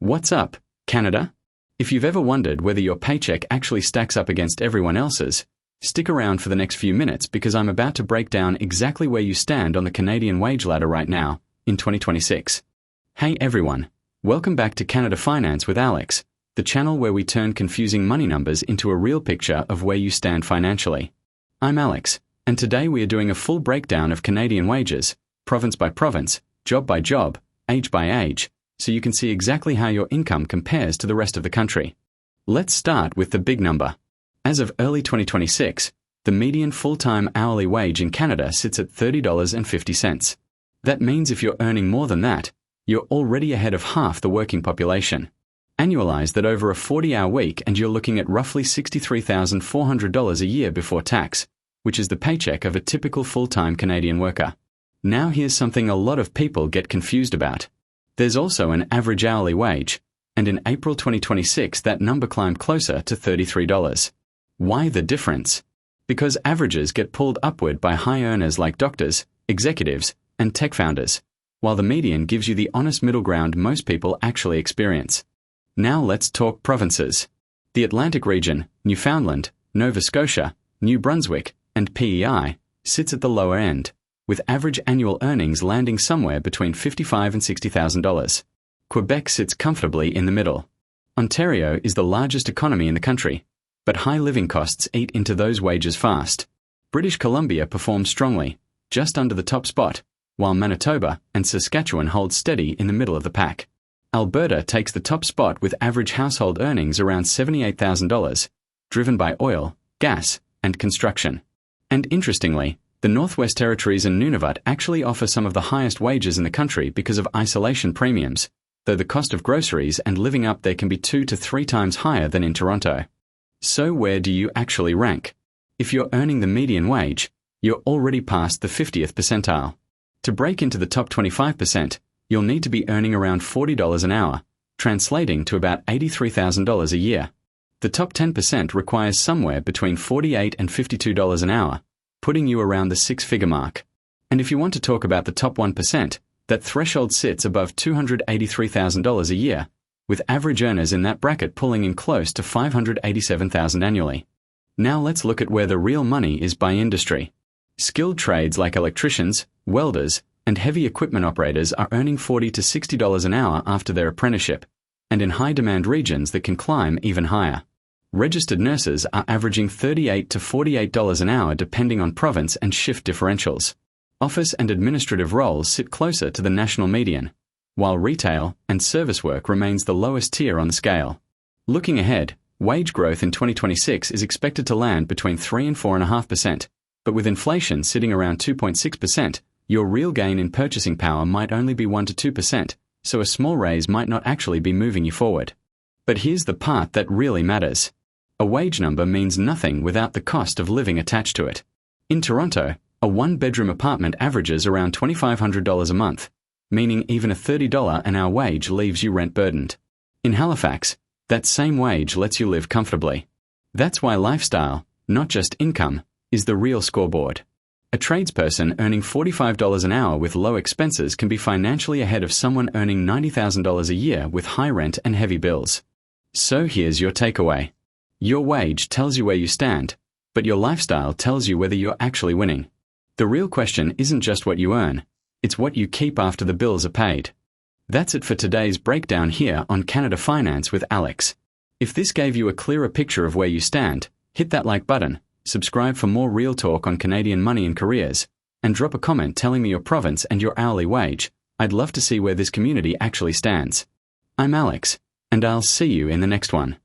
What's up, Canada? If you've ever wondered whether your paycheck actually stacks up against everyone else's, stick around for the next few minutes because I'm about to break down exactly where you stand on the Canadian wage ladder right now, in 2026. Hey everyone, welcome back to Canada Finance with Alex, the channel where we turn confusing money numbers into a real picture of where you stand financially. I'm Alex, and today we are doing a full breakdown of Canadian wages, province by province, job by job, age by age, so you can see exactly how your income compares to the rest of the country. Let's start with the big number. As of early 2026, the median full-time hourly wage in Canada sits at $30.50. That means if you're earning more than that, you're already ahead of half the working population. Annualize that over a 40-hour week and you're looking at roughly $63,400 a year before tax, which is the paycheck of a typical full-time Canadian worker. Now here's something a lot of people get confused about. There's also an average hourly wage, and in April 2026 that number climbed closer to $33. Why the difference? Because averages get pulled upward by high earners like doctors, executives, and tech founders, while the median gives you the honest middle ground most people actually experience. Now let's talk provinces. The Atlantic region, Newfoundland, Nova Scotia, New Brunswick, and PEI sits at the lower end, with average annual earnings landing somewhere between $55,000 and $60,000. Quebec sits comfortably in the middle. Ontario is the largest economy in the country, but high living costs eat into those wages fast. British Columbia performs strongly, just under the top spot, while Manitoba and Saskatchewan hold steady in the middle of the pack. Alberta takes the top spot with average household earnings around $78,000, driven by oil, gas, and construction. And interestingly, the Northwest Territories and Nunavut actually offer some of the highest wages in the country because of isolation premiums, though the cost of groceries and living up there can be 2 to 3 times higher than in Toronto. So where do you actually rank? If you're earning the median wage, you're already past the 50th percentile. To break into the top 25%, you'll need to be earning around $40 an hour, translating to about $83,000 a year. The top 10% requires somewhere between $48 and $52 an hour, putting you around the 6-figure mark. And if you want to talk about the top 1%, that threshold sits above $283,000 a year, with average earners in that bracket pulling in close to $587,000 annually. Now let's look at where the real money is by industry. Skilled trades like electricians, welders, and heavy equipment operators are earning $40 to $60 an hour after their apprenticeship, and in high-demand regions that can climb even higher. Registered nurses are averaging $38 to $48 an hour depending on province and shift differentials. Office and administrative roles sit closer to the national median, while retail and service work remains the lowest tier on the scale. Looking ahead, wage growth in 2026 is expected to land between 3 and 4.5%, but with inflation sitting around 2.6%, your real gain in purchasing power might only be 1 to 2%, so a small raise might not actually be moving you forward. But here's the part that really matters. A wage number means nothing without the cost of living attached to it. In Toronto, a one-bedroom apartment averages around $2,500 a month, meaning even a $30 an hour wage leaves you rent-burdened. In Halifax, that same wage lets you live comfortably. That's why lifestyle, not just income, is the real scoreboard. A tradesperson earning $45 an hour with low expenses can be financially ahead of someone earning $90,000 a year with high rent and heavy bills. So here's your takeaway. Your wage tells you where you stand, but your lifestyle tells you whether you're actually winning. The real question isn't just what you earn, it's what you keep after the bills are paid. That's it for today's breakdown here on Canada Finance with Alex. If this gave you a clearer picture of where you stand, hit that like button, subscribe for more real talk on Canadian money and careers, and drop a comment telling me your province and your hourly wage. I'd love to see where this community actually stands. I'm Alex, and I'll see you in the next one.